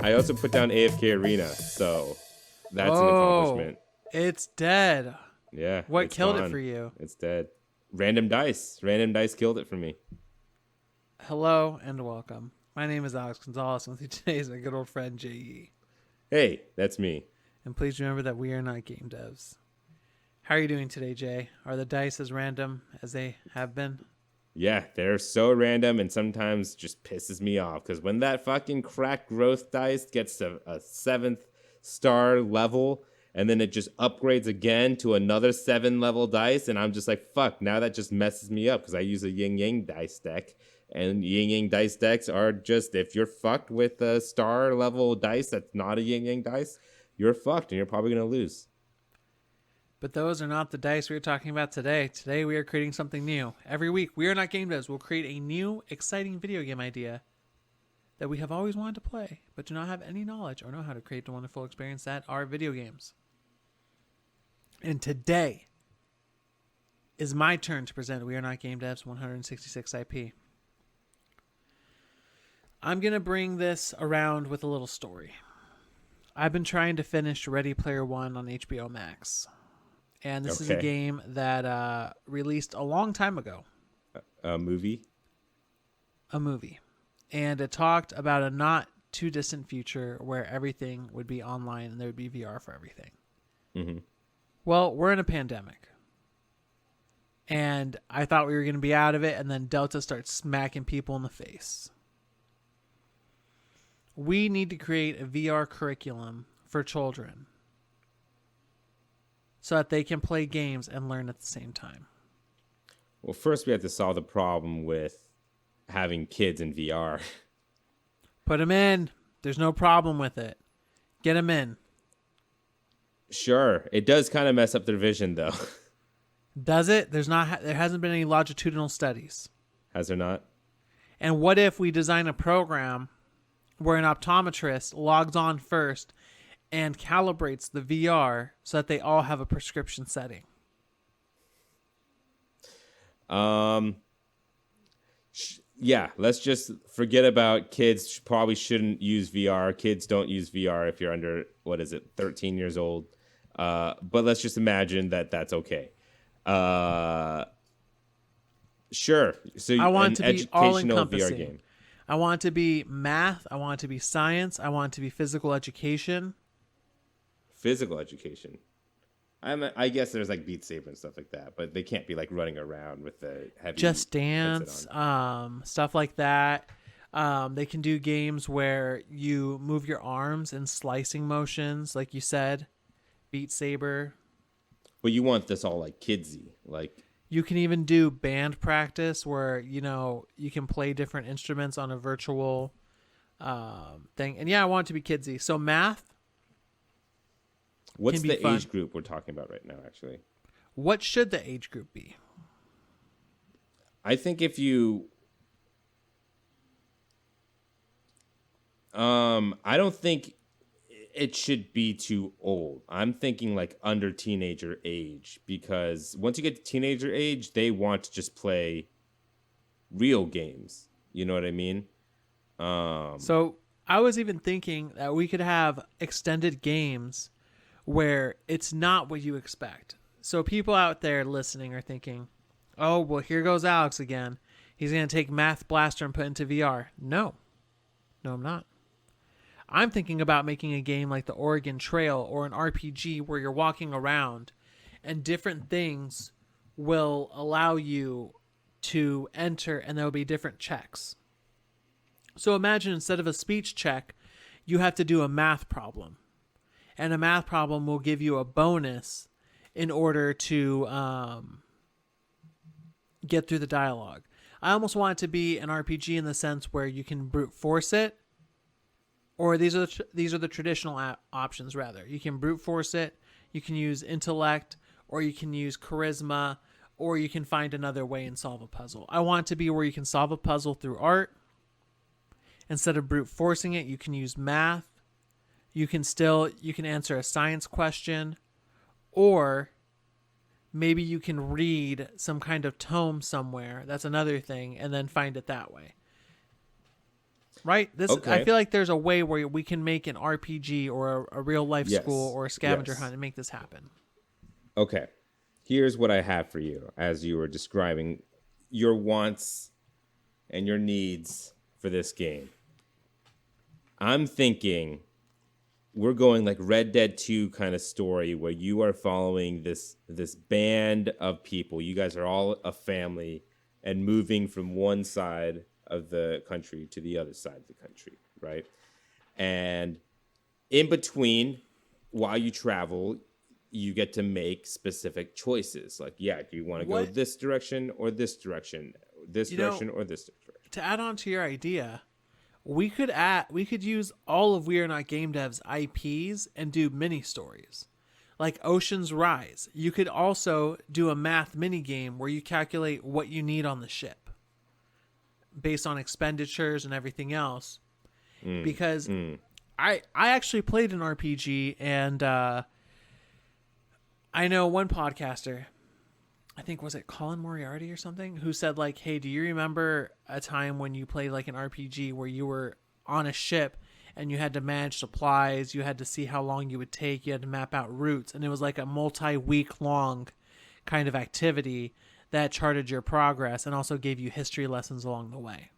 I also put down AFK Arena, so that's an Oh, accomplishment. it's dead. Yeah, What it's killed it for gone. you? It's dead. Random dice. Random dice killed it for me. Hello and welcome. My name is Alex Gonzalez, and with you today is my good old friend J.E. Hey, that's me. And please remember that we are not game devs. How are you doing today, Jay? Are the dice as random as they have been? Yeah, they're so random and sometimes just pisses me off because when that fucking crack growth dice gets to a 7th star level and then it just upgrades again to another 7 level dice, and I'm just like, fuck, now that just messes me up because I use a yin yang dice deck. And yin yang dice decks are just, if you're fucked with a star level dice that's not a yin yang dice, you're fucked and you're probably going to lose. But those are not the dice we are talking about today. Today we are creating something new. Every week, we are not game devs. We'll create a new, exciting video game idea that we have always wanted to play, but do not have any knowledge or know how to create the wonderful experience that are video games. And today is my turn to present We Are Not Game Devs 166 IP. I'm going to bring this around with a little story. I've been trying to finish Ready Player One on HBO Max. And this is a game that released a long time ago. A movie? A movie. And it talked about a not too distant future where everything would be online and there would be VR for everything. Mm-hmm. Well, we're in a pandemic. And I thought we were going to be out of it, and then Delta starts smacking people in the face. We need to create a VR curriculum for children so that they can play games and learn at the same time. Well, first we have to solve the problem with having kids in VR. Put them in. There's no problem with it. Get them in. Sure. It does kind of mess up their vision, though. Does it? There hasn't been any longitudinal studies. Has there not? And what if we design a program where an optometrist logs on first and calibrates the VR so that they all have a prescription setting? Yeah, let's just forget about kids. Probably shouldn't use VR. Kids don't use VR if you're under, 13 years old. But let's just imagine that that's okay. Sure. So I want it to be all educational VR encompassing. game. I want it to be math. I want it to be science. I want it to be physical education. Physical education. I guess there's like Beat Saber and stuff like that, but they can't be like running around with the heavy Just Dance, stuff like that. They can do games where you move your arms in slicing motions, like you said. Beat Saber. But you want this all like kidsy, like. You can even do band practice where, you can play different instruments on a virtual thing. And yeah, I want it to be kidsy. So math. What's can be the fun. age group we're talking about right now, actually? What should the age group be? I think if you... I don't think it should be too old. I'm thinking like under teenager age, because once you get to teenager age, they want to just play real games. You know what I mean? So I was even thinking that we could have extended games where it's not what you expect. So people out there listening are thinking, oh, well, here goes Alex again. He's going to take Math Blaster and put it into VR. No, I'm not. I'm thinking about making a game like the Oregon Trail or an RPG where you're walking around and different things will allow you to enter and there will be different checks. So imagine instead of a speech check, you have to do a math problem. And a math problem will give you a bonus in order to get through the dialogue. I almost want it to be an RPG in the sense where you can brute force it, or these are the traditional options. Rather, you can brute force it, you can use intellect, or you can use charisma, or you can find another way and solve a puzzle. I want it to be where you can solve a puzzle through art. Instead of brute forcing it, you can use math. You can answer a science question, or maybe you can read some kind of tome somewhere. That's another thing, and then find it that way. right? I Okay. feel like there's a way where we can make an RPG or a real life Yes. school or a scavenger Yes. hunt and make this happen. Okay. Here's what I have for you as you were describing your wants and your needs for this game. I'm thinking we're going like Red Dead 2 kind of story where you are following this band of people. You guys are all a family and moving from one side of the country to the other side of the country, right? And in between, while you travel, you get to make specific choices. Like, yeah, do you want to go this direction or this direction? This direction or this direction? To add on to your idea, we could use all of We Are Not Game Dev's IPs and do mini stories. Like Ocean's Rise. You could also do a math mini game where you calculate what you need on the ship based on expenditures and everything else. Because I actually played an RPG, and I know one podcaster, I think, was it Colin Moriarty or something, who said like, hey, do you remember a time when you played like an RPG where you were on a ship and you had to manage supplies, you had to see how long you would take, you had to map out routes, and it was like a multi-week long kind of activity that charted your progress and also gave you history lessons along the way.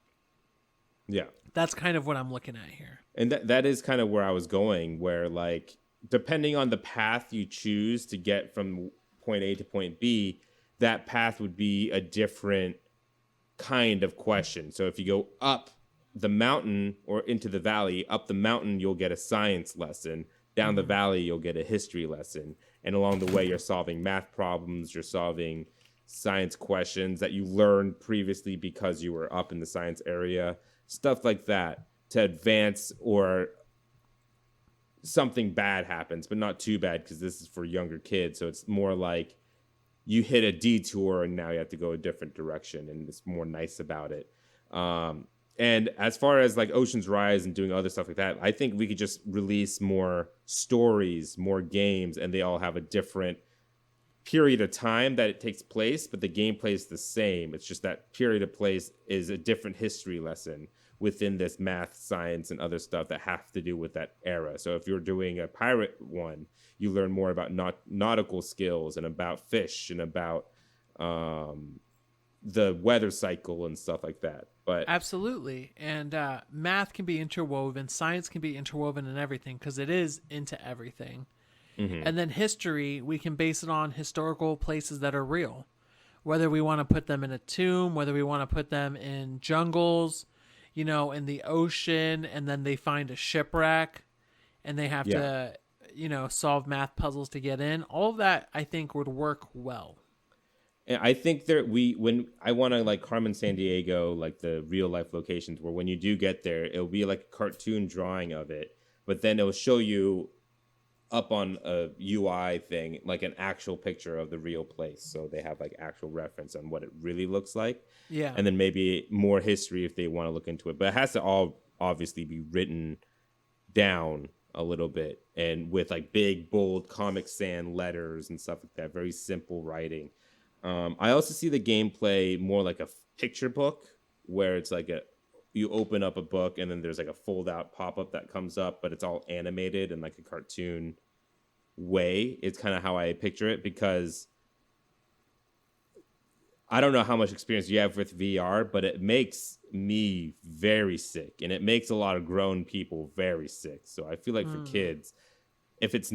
Yeah. That's kind of what I'm looking at here. And that is kind of where I was going, where like, depending on the path you choose to get from point A to point B, that path would be a different kind of question. So if you go up the mountain or into the valley, up the mountain, you'll get a science lesson. Down the valley, you'll get a history lesson. And along the way, you're solving math problems. You're solving science questions that you learned previously because you were up in the science area. Stuff like that to advance, or something bad happens, but not too bad because this is for younger kids. So it's more like you hit a detour and now you have to go a different direction, and it's more nice about it. And as far as like Ocean's Rise and doing other stuff like that, I think we could just release more stories, more games, and they all have a different period of time that it takes place, but the gameplay is the same. It's just that period of place is a different history lesson within this math, science, and other stuff that have to do with that era. So if you're doing a pirate one, you learn more about nautical skills and about fish and about the weather cycle and stuff like that. But absolutely. And math can be interwoven, science can be interwoven in everything because it is into everything. And then history, we can base it on historical places that are real. Whether we want to put them in a tomb, whether we want to put them in jungles, you know, in the ocean, and then they find a shipwreck and they have to, you know, solve math puzzles to get in. All of that, I think, would work well. And I think when I want to like Carmen Sandiego, like the real life locations where when you do get there, it'll be like a cartoon drawing of it, but then it'll show you up on a UI thing, like an actual picture of the real place. So they have like actual reference on what it really looks like. Yeah. And then maybe more history if they want to look into it. But it has to all obviously be written down a little bit and with like big, bold Comic Sans letters and stuff like that. Very simple writing. I also see the gameplay more like a picture book where it's like you open up a book and then there's like a fold out pop-up that comes up, but it's all animated in like a cartoon way. It's kind of how I picture it, because I don't know how much experience you have with VR, but it makes me very sick, and it makes a lot of grown people very sick. So I feel like for kids, if it's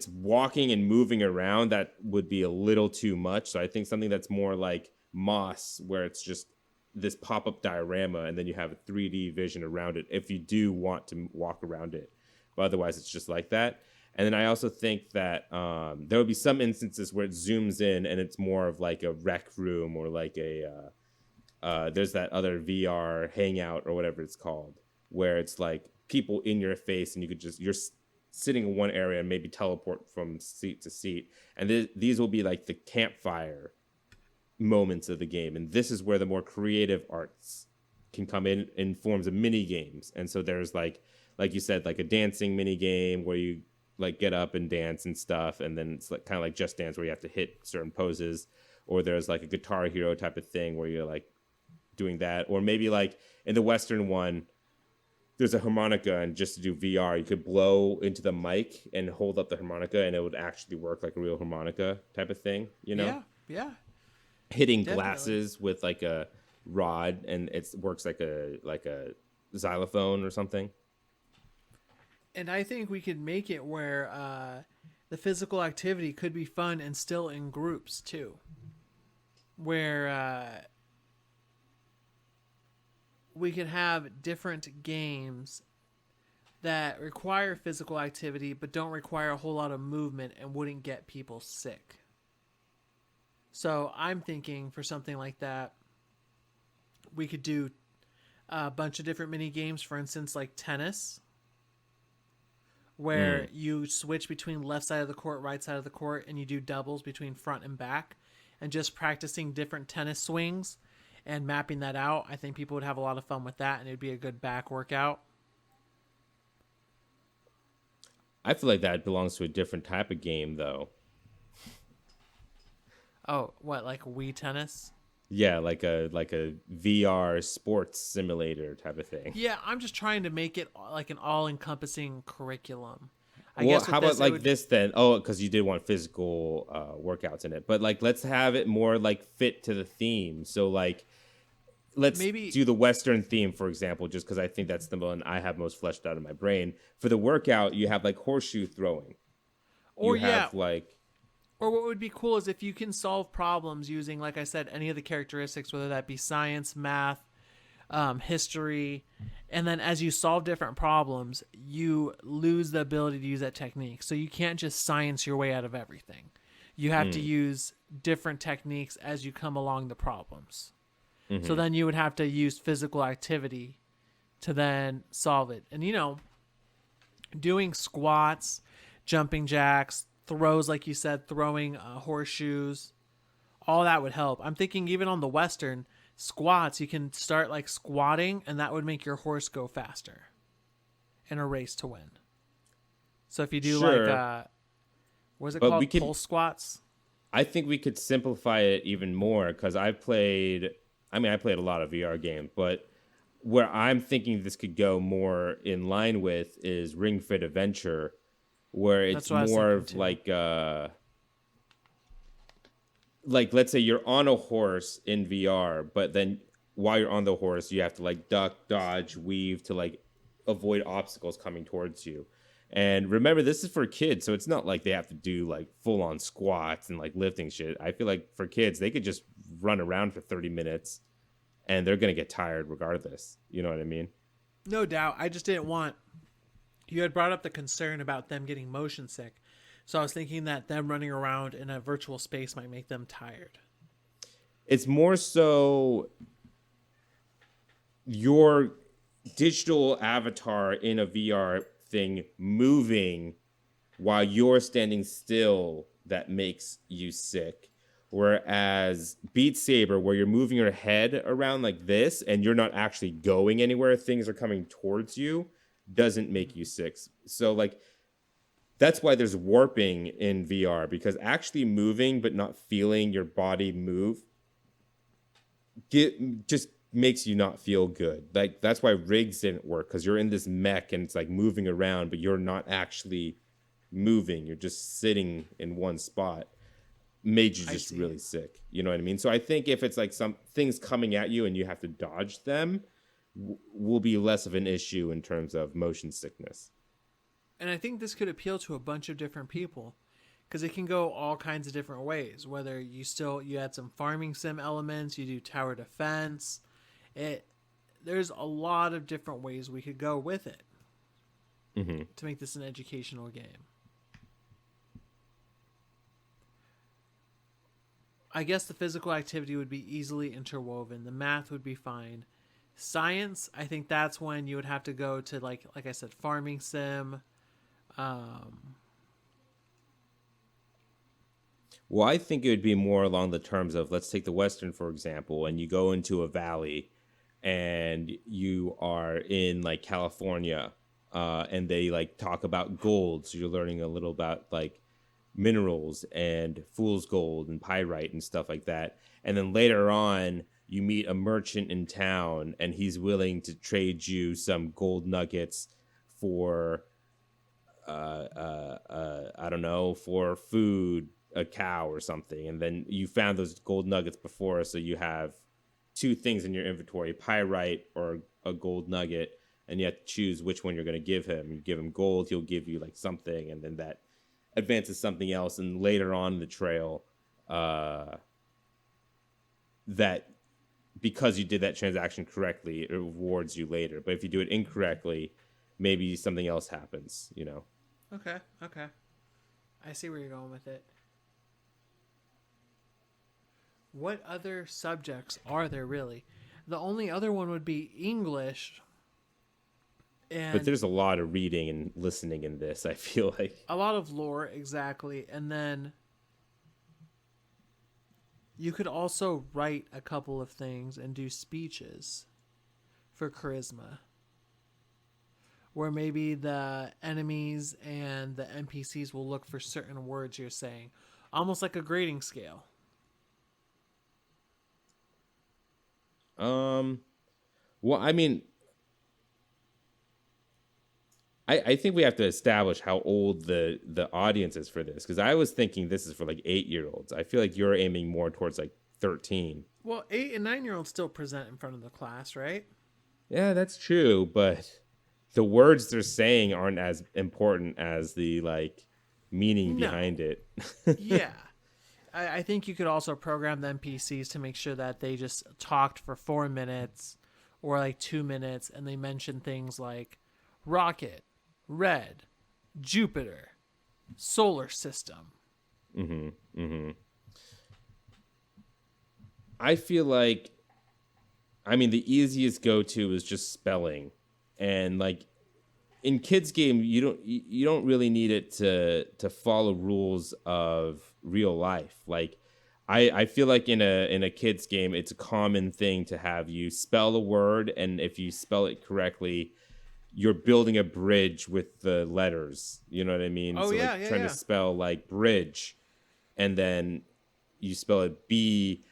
walking and moving around, that would be a little too much. So I think something that's more like Moss, where it's just this pop-up diorama and then you have a 3D vision around it if you do want to walk around it, but otherwise it's just like that. And then I also think that there will be some instances where it zooms in and it's more of like a rec room, or like there's that other VR hangout or whatever it's called, where it's like people in your face and you're sitting in one area and maybe teleport from seat to seat. And these will be like the campfire moments of the game, and this is where the more creative arts can come in forms of mini games. And so there's like you said, like a dancing mini game where you like get up and dance and stuff, and then it's like kind of like Just Dance where you have to hit certain poses, or there's like a Guitar Hero type of thing where you're like doing that, or maybe like in the Western one there's a harmonica, and just to do VR, you could blow into the mic and hold up the harmonica, and it would actually work like a real harmonica type of thing, you know? Yeah. Hitting Definitely. glasses with like a rod, and it works like a xylophone or something. And I think we could make it where the physical activity could be fun and still in groups too. Where we could have different games that require physical activity but don't require a whole lot of movement and wouldn't get people sick. So I'm thinking for something like that, we could do a bunch of different mini games, for instance, like tennis, where you switch between left side of the court, right side of the court, and you do doubles between front and back, and just practicing different tennis swings and mapping that out. I think people would have a lot of fun with that, and it'd be a good back workout. I feel like that belongs to a different type of game, though. Oh, what, like Wii Tennis? Yeah, like a VR sports simulator type of thing. Yeah, I'm just trying to make it like an all-encompassing curriculum. How about like this then? Oh, because you did want physical workouts in it, but like let's have it more like fit to the theme. So like, let's do the Western theme, for example, just because I think that's the one I have most fleshed out in my brain. For the workout, you have like horseshoe throwing, or or what would be cool is if you can solve problems using, like I said, any of the characteristics, whether that be science, math, history, and then as you solve different problems, you lose the ability to use that technique. So you can't just science your way out of everything. You have to use different techniques as you come along the problems. Mm-hmm. So then you would have to use physical activity to then solve it. And, doing squats, jumping jacks, throws, like you said, throwing horseshoes, all that would help. I'm thinking even on the Western squats, you can start like squatting, and that would make your horse go faster in a race to win. So if you do like, what's it called? Pulse squats? I think we could simplify it even more because I played a lot of VR games, but where I'm thinking this could go more in line with is Ring Fit Adventure, where it's more of like let's say you're on a horse in VR, but then while you're on the horse, you have to like duck, dodge, weave to like avoid obstacles coming towards you. And remember, this is for kids, so it's not like they have to do like full on squats and like lifting shit. I feel like for kids, they could just run around for 30 minutes and they're going to get tired regardless. You know what I mean? No doubt. I just didn't want... You had brought up the concern about them getting motion sick. So I was thinking that them running around in a virtual space might make them tired. It's more so your digital avatar in a VR thing moving while you're standing still that makes you sick. Whereas Beat Saber, where you're moving your head around like this and you're not actually going anywhere, things are coming towards you, doesn't make you sick. So like that's why there's warping in VR, because actually moving but not feeling your body move just makes you not feel good. Like that's why rigs didn't work, because you're in this mech and it's like moving around, but you're not actually moving. You're just sitting in one spot. Made you just really sick. You know what I mean? So I think if it's like some things coming at you and you have to dodge them, will be less of an issue in terms of motion sickness. And I think this could appeal to a bunch of different people, because it can go all kinds of different ways. Whether you add some farming sim elements, you do tower defense. There's a lot of different ways we could go with it to make this an educational game. I guess the physical activity would be easily interwoven. The math would be fine. Science, I think that's when you would have to go to like I said, farming sim. Well, I think it would be more along the terms of, let's take the Western, for example, and you go into a valley and you are in like California, and they like talk about gold. So you're learning a little about like minerals and fool's gold and pyrite and stuff like that. And then later on, you meet a merchant in town and he's willing to trade you some gold nuggets for I don't know, for food, a cow or something, and then you found those gold nuggets before, so you have two things in your inventory, pyrite or a gold nugget, and you have to choose which one you're going to give him. You give him gold, he'll give you like something, and then that advances something else, and later on in the trail, that because you did that transaction correctly, it rewards you later. But if you do it incorrectly, maybe something else happens, you know? Okay. I see where you're going with it. What other subjects are there really? The only other one would be English. But there's a lot of reading and listening in this, I feel like. A lot of lore, exactly. And then you could also write a couple of things and do speeches for charisma, where maybe the enemies and the NPCs will look for certain words you're saying, almost like a grading scale. Well, I mean, I think we have to establish how old the audience is for this, because I was thinking this is for like 8-year-olds. I feel like you're aiming more towards like 13. Well, 8 and 9-year-olds still present in front of the class, right? Yeah, that's true, but the words they're saying aren't as important as the like meaning behind it. Yeah. I think you could also program the NPCs to make sure that they just talked for 4 minutes or like 2 minutes, and they mentioned things like rocket, red, Jupiter, solar system. I feel like, I mean, the easiest go-to is just spelling, and like in kids game, you don't really need it to follow rules of real life. Like I feel like in a kids game, it's a common thing to have you spell a word, and if you spell it correctly, you're building a bridge with the letters. You know what I mean? Oh, so yeah, like yeah, trying yeah. to spell like bridge, and then you spell it BIRGDE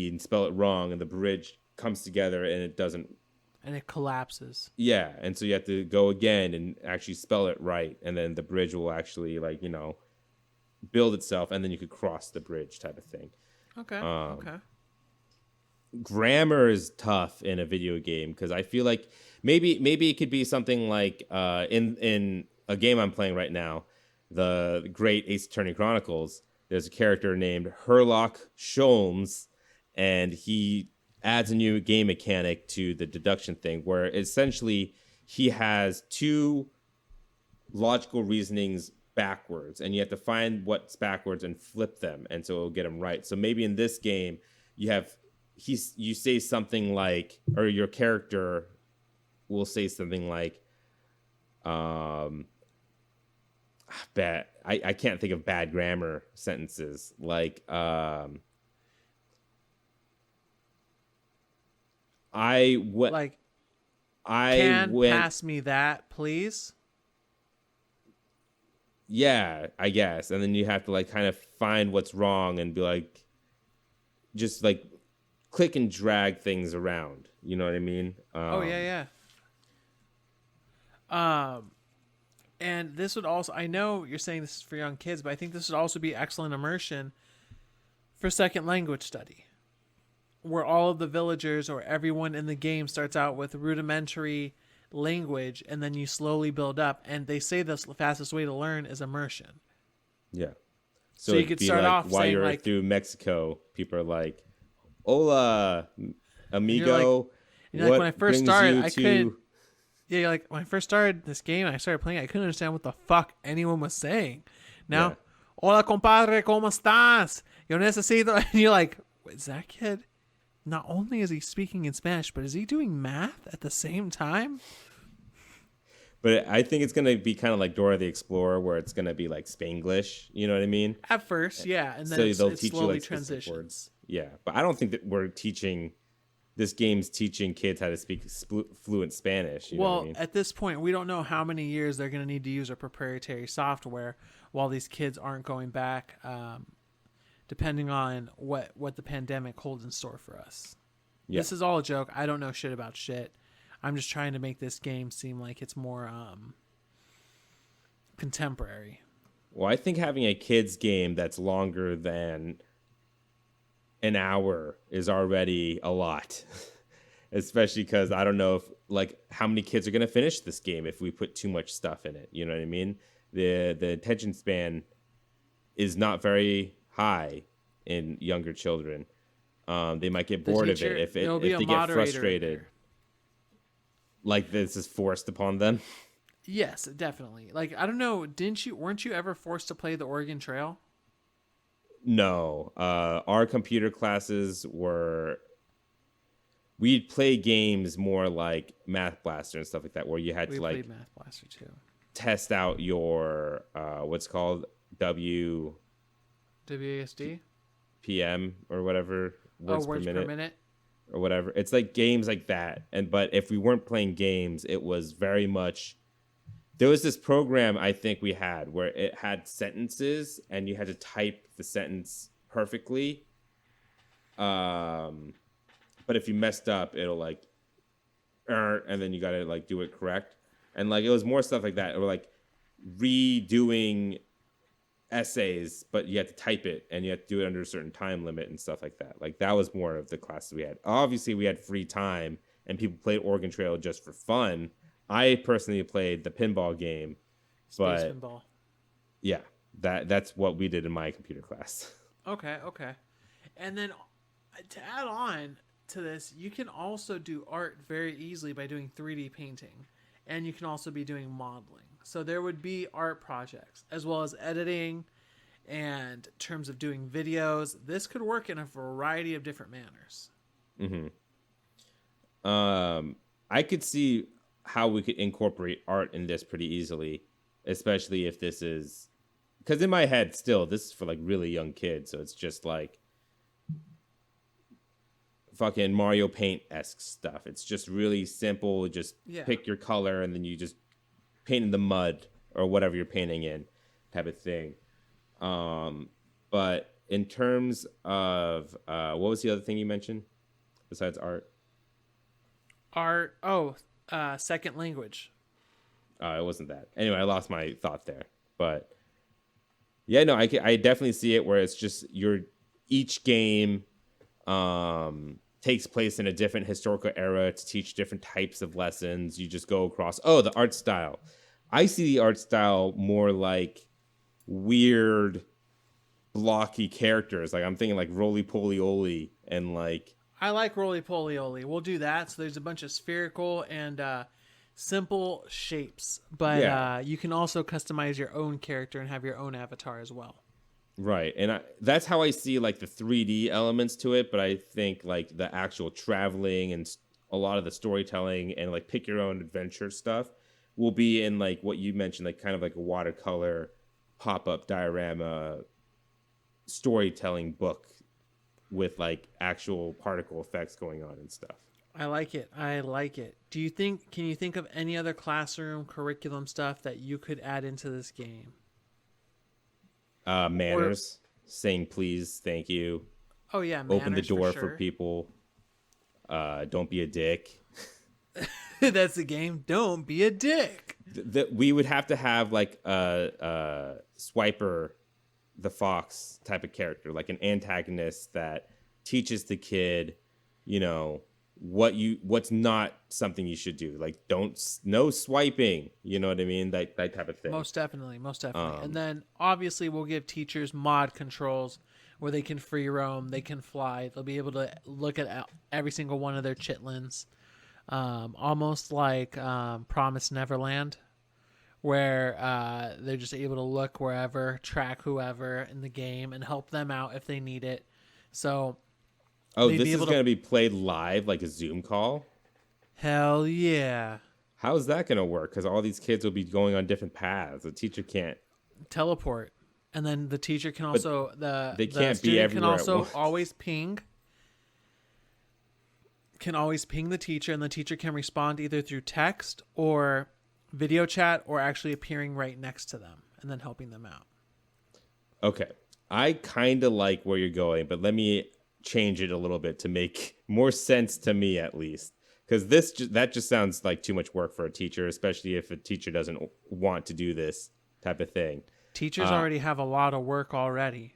and spell it wrong, and the bridge comes together and it doesn't. And it collapses. Yeah, and so you have to go again and actually spell it right, and then the bridge will actually, like, you know, build itself, and then you could cross the bridge type of thing. Okay. Okay. Grammar is tough in a video game, because I feel like maybe it could be something like in a game I'm playing right now, the great Ace Attorney Chronicles. There's a character named Herlock Sholmes, and he adds a new game mechanic to the deduction thing, where essentially he has two logical reasonings backwards, and you have to find what's backwards and flip them, and so it'll get them right. So maybe in this game, you say something like, or your character will say something like, bad. I can't think of bad grammar sentences, like pass me that, please. Yeah, I guess. And then you have to like kind of find what's wrong and be like, just like click and drag things around. You know what I mean? Yeah. And this would also, I know you're saying this is for young kids, but I think this would also be excellent immersion for second language study, where all of the villagers or everyone in the game starts out with rudimentary language, and then you slowly build up. And they say the fastest way to learn is immersion. Yeah. So you could start off while saying, you're like, through Mexico, people are like, "Hola, amigo." You're like, when I first started, I couldn't. Yeah, like when I first started this game, I started playing, I couldn't understand what the fuck anyone was saying. Now, Hola, compadre, ¿cómo estás? Yo necesito. And you're like, is that kid? Not only is he speaking in Spanish, but is he doing math at the same time? But I think it's going to be kind of like Dora the Explorer, where it's going to be like Spanglish. You know what I mean? At first, yeah. And then so it slowly transitions. Words. Yeah. But I don't think that this game's teaching kids how to speak fluent Spanish. You know what I mean? At this point, we don't know how many years they're going to need to use a proprietary software while these kids aren't going back depending on what the pandemic holds in store for us. Yeah. This is all a joke. I don't know shit about shit. I'm just trying to make this game seem like it's more contemporary. Well, I think having a kids game that's longer than an hour is already a lot. Especially because I don't know if like how many kids are going to finish this game if we put too much stuff in it. You know what I mean? The attention span is not very high in younger children. They might get bored of it if they get frustrated. Like this is forced upon them. Yes, definitely. Like I don't know, weren't you ever forced to play the Oregon Trail? No. Our computer classes were we'd play games more like Math Blaster and stuff like that, where you had to like played Math Blaster too. Test out your what's called WASD PM or whatever words per minute or whatever. It's like games like that. But if we weren't playing games, it was very much. There was this program I think we had where it had sentences and you had to type the sentence perfectly. But if you messed up, it'll like, and then you gotta like do it correct. And like it was more stuff like that, or like redoing essays, but you had to type it and you had to do it under a certain time limit and stuff like that. Like that was more of the classes we had. Obviously, we had free time and people played Oregon Trail just for fun. I personally played the pinball game, Space pinball. Yeah, that's what we did in my computer class. Okay. And then to add on to this, you can also do art very easily by doing 3D painting, and you can also be doing modeling. So there would be art projects as well as editing, and in terms of doing videos, this could work in a variety of different manners. I could see how we could incorporate art in this pretty easily, especially if this is, because in my head still this is for like really young kids, so it's just like fucking Mario Paint-esque stuff. It's just really simple. Just pick your color and then you just paint in the mud or whatever you're painting in, type of thing. But in terms of what was the other thing you mentioned besides art? Second language. It wasn't that. Anyway, I lost my thought there. But yeah, no, I definitely see it where it's just each game takes place in a different historical era to teach different types of lessons. You just go across. Oh, the art style. I see the art style more like weird, blocky characters. Like I'm thinking like Roly Poly Oly and like. I like Roly Poly Oly. We'll do that. So there's a bunch of spherical and simple shapes, but you can also customize your own character and have your own avatar as well. Right, and that's how I see like the 3D elements to it, but I think like the actual traveling and a lot of the storytelling and like pick your own adventure stuff will be in like what you mentioned, like kind of like a watercolor pop-up diorama storytelling book with like actual particle effects going on and stuff. I like it. Can you think of any other classroom curriculum stuff that you could add into this game? Manners, saying please, thank you. Oh yeah, open the door for people. Don't be a dick. That's the game. Don't be a dick. We would have to have like a Swiper the Fox type of character, like an antagonist that teaches the kid, you know, what's not something you should do. Like no swiping, you know what I mean? That type of thing. Most definitely. And then obviously we'll give teachers mod controls where they can free roam, they can fly, they'll be able to look at every single one of their chitlins. Almost like Promised Neverland, where they're just able to look wherever, track whoever in the game, and help them out if they need it. So, this is going to be played live, like a Zoom call? Hell yeah. How is that going to work? Because all these kids will be going on different paths. The teacher can't teleport, and then the teacher can also they can't be everywhere. Can also always ping. Can always ping the teacher, and the teacher can respond either through text or video chat or actually appearing right next to them and then helping them out. Okay. I kind of like where you're going, but let me change it a little bit to make more sense to me, at least. Because that just sounds like too much work for a teacher, especially if a teacher doesn't want to do this type of thing. Teachers already have a lot of work already.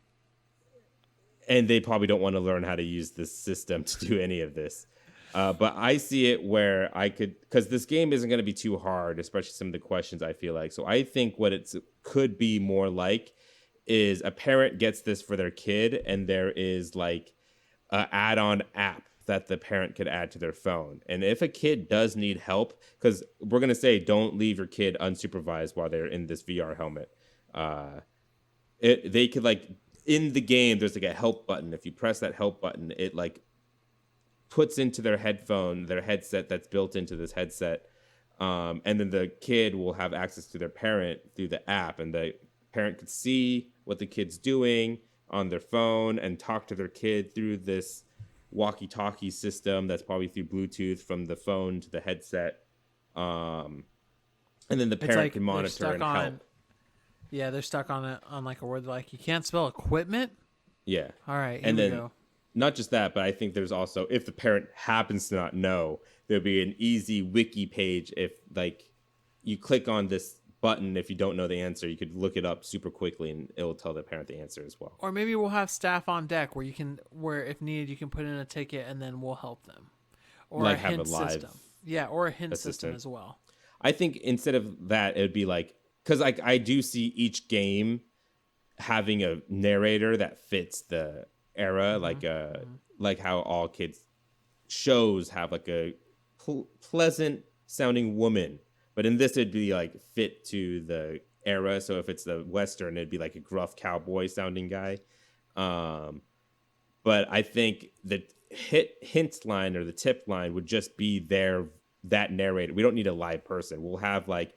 And they probably don't want to learn how to use this system to do any of this. But I see it where I could, because this game isn't going to be too hard, especially some of the questions I feel like. So I think what it could be more like is a parent gets this for their kid, and there is like an add-on app that the parent could add to their phone. And if a kid does need help, because we're going to say don't leave your kid unsupervised while they're in this VR helmet. They could like, in the game, there's like a help button. If you press that help button, it like puts into their headset that's built into this headset. And then the kid will have access to their parent through the app, and the parent could see what the kid's doing on their phone and talk to their kid through this walkie-talkie system that's probably through Bluetooth from the phone to the headset. And then the parent can monitor and help. Yeah, they're stuck on it on like a word like you can't spell equipment. Yeah. All right. And then go. Not just that, but I think there's also, if the parent happens to not know, there'll be an easy wiki page. If like you click on this button, if you don't know the answer, you could look it up super quickly and it'll tell the parent the answer as well. Or maybe we'll have staff on deck where if needed, you can put in a ticket and then we'll help them. Or like a hint system. Yeah, or a hint assistant system as well. I think instead of that, it would be like, because like I do see each game having a narrator that fits the era, like how all kids shows have like a pleasant sounding woman, but in this it'd be like fit to the era. So if it's the Western, it'd be like a gruff cowboy sounding guy. But I think the hint line or the tip line would just be that narrator. We don't need a live person. We'll have like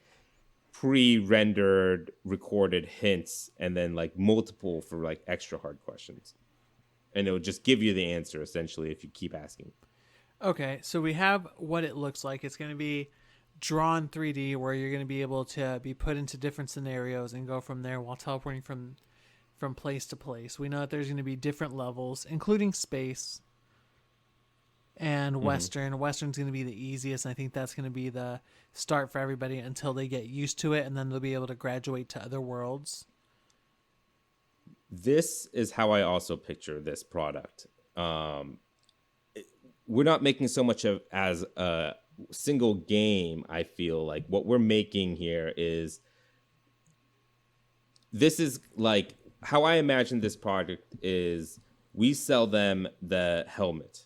pre-rendered recorded hints and then like multiple for like extra hard questions, and it'll just give you the answer essentially if you keep asking. Okay, so we have what it looks like. It's going to be drawn 3D where you're going to be able to be put into different scenarios and go from there while teleporting from place to place. We know that there's going to be different levels, including space and Western. Western's going to be the easiest, and I think that's going to be the start for everybody until they get used to it, and then they'll be able to graduate to other worlds. This is how I also picture this product. We're not making so much of as a single game. I feel like what we're making here is, this is like how I imagine this product is, we sell them the helmet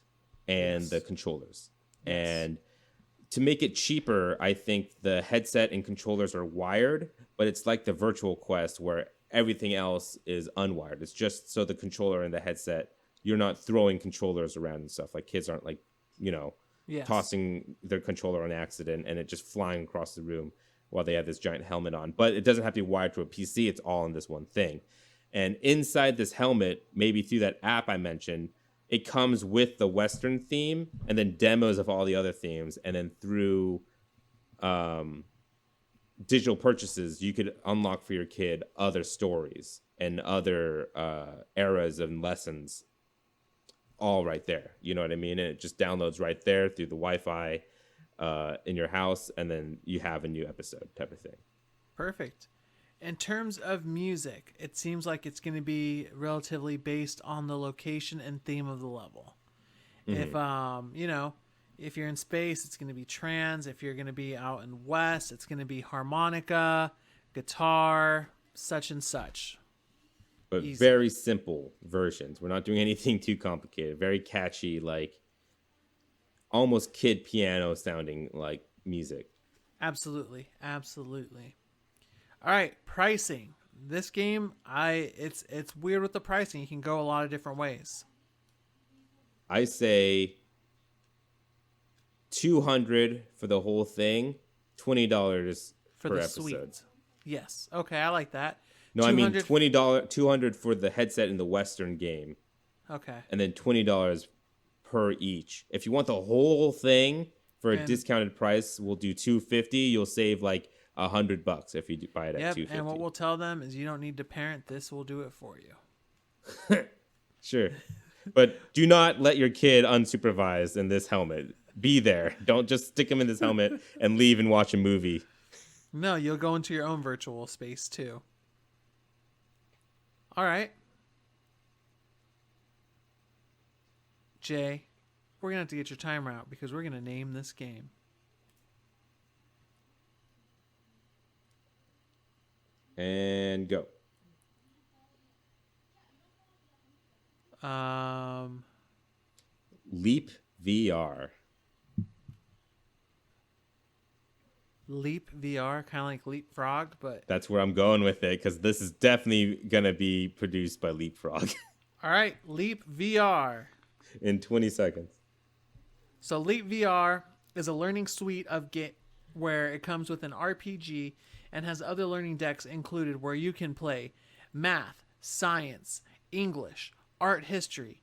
and the controllers. Yes. And to make it cheaper, I think the headset and controllers are wired, but it's like the Virtual Quest where everything else is unwired. It's just so the controller and the headset, you're not throwing controllers around and stuff. Like kids aren't like, tossing their controller on accident and it just flying across the room while they have this giant helmet on. But it doesn't have to be wired to a PC. It's all in this one thing. And inside this helmet, maybe through that app I mentioned, it comes with the Western theme and then demos of all the other themes. And then through digital purchases, you could unlock for your kid other stories and other eras and lessons all right there. You know what I mean? And it just downloads right there through the Wi-Fi in your house, and then you have a new episode type of thing. Perfect. In terms of music, it seems like it's going to be relatively based on the location and theme of the level. Mm-hmm. If you're in space, it's going to be trance. If you're going to be out in West, it's going to be harmonica, guitar, such and such. But easy. Very simple versions. We're not doing anything too complicated. Very catchy, like almost kid piano sounding like music. Absolutely. Absolutely. All right, pricing. This game, it's weird with the pricing. You can go a lot of different ways. I say $200 for the whole thing, $20 for per episode. Suite. Yes. Okay, I like that. No, I mean $200 for the headset in the Western game. Okay. And then $20 per each. If you want the whole thing for a discounted price, we'll do $250. You'll save like $100 if you buy it at $250. And what we'll tell them is you don't need to parent this. We'll do it for you. Sure. But do not let your kid unsupervised in this helmet. Be there. Don't just stick him in this helmet and leave and watch a movie. No, you'll go into your own virtual space too. All right. Jay, we're going to have to get your timer out because we're going to name this game. And go. Leap VR. Leap VR, kind of like Leapfrog, but... That's where I'm going with it, because this is definitely going to be produced by Leapfrog. All right, Leap VR. In 20 seconds. So Leap VR is a learning suite of where it comes with an RPG and has other learning decks included where you can play math, science, English, art history,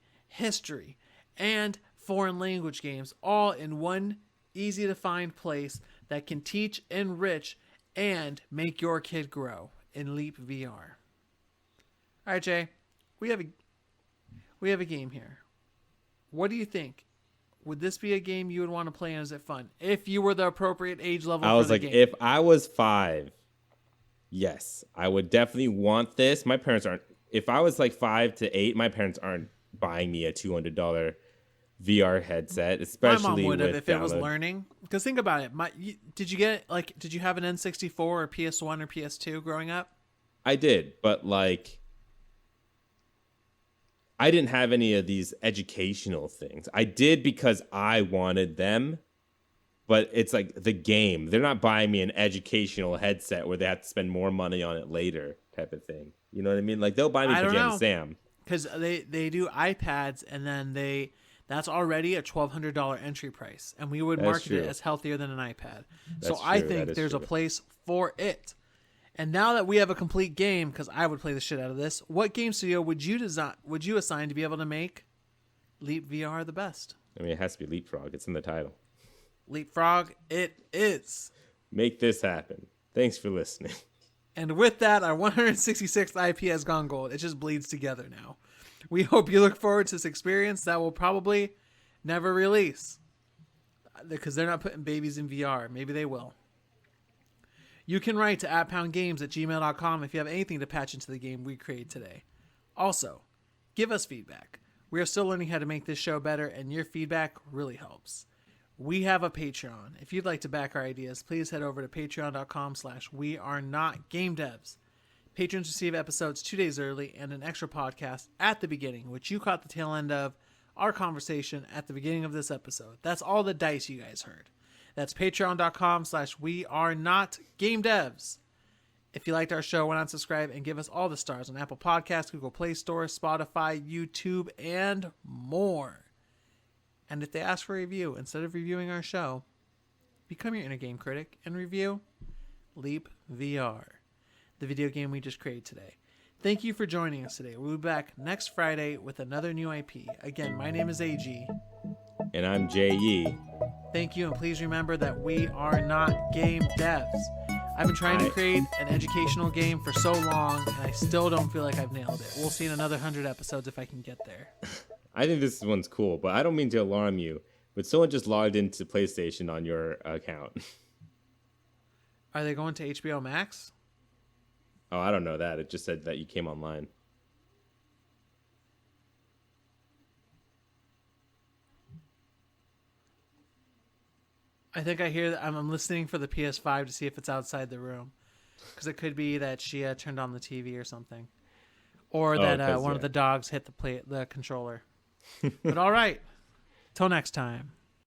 and foreign language games all in one easy to find place that can teach, enrich, and make your kid grow in Leap VR. All right, Jay, we have a game here. What do you think? Would this be a game you would want to play, and is it fun? If you were the appropriate age level I for was the like, game. if I was 5, yes, I would definitely want this. My parents aren't. If I was like 5 to 8, my parents aren't buying me a $200 VR headset, especially my mom would have with if it was learning. Because think about it. Did you have an N64 or PS1 or PS2 growing up? I did, but like, I didn't have any of these educational things. I did because I wanted them, but it's like the game. They're not buying me an educational headset where they have to spend more money on it later type of thing. You know what I mean? Like, they'll buy me Pajama Sam. Because they do iPads, and then that's already a $1,200 entry price, and we would market it as healthier than an iPad. So I think there's a place for it. And now that we have a complete game, because I would play the shit out of this, what game studio would you assign to be able to make Leap VR the best? I mean, it has to be Leapfrog. It's in the title. Leapfrog, it is. Make this happen. Thanks for listening. And with that, our 166th IP has gone gold. It just bleeds together now. We hope you look forward to this experience that will probably never release, because they're not putting babies in VR. Maybe they will. You can write to @poundgames@gmail.com if you have anything to patch into the game we created today. Also, give us feedback. We are still learning how to make this show better, and your feedback really helps. We have a Patreon. If you'd like to back our ideas, please head over to patreon.com/wearenotgamedevs. Patrons receive episodes 2 days early and an extra podcast at the beginning, which you caught the tail end of our conversation at the beginning of this episode. That's all the dice you guys heard. That's patreon.com/wearenotgamedevs. If you liked our show, why not subscribe and give us all the stars on Apple Podcasts, Google Play Store, Spotify, YouTube, and more. And if they ask for a review, instead of reviewing our show, become your inner game critic and review Leap VR, the video game we just created today. Thank you for joining us today. We'll be back next Friday with another new IP. Again, my name is AG. And I'm J.E. Thank you, and please remember that we are not game devs. I've been trying to create an educational game for so long, and I still don't feel like I've nailed it. We'll see in another 100 episodes if I can get there. I think this one's cool, but I don't mean to alarm you, but someone just logged into PlayStation on your account. Are they going to HBO Max? Oh, I don't know that. It just said that you came online. I think I hear that I'm listening for the PS5 to see if it's outside the room. Because it could be that she turned on the TV or something. Or that one of the dogs hit the controller. But all right. Till next time.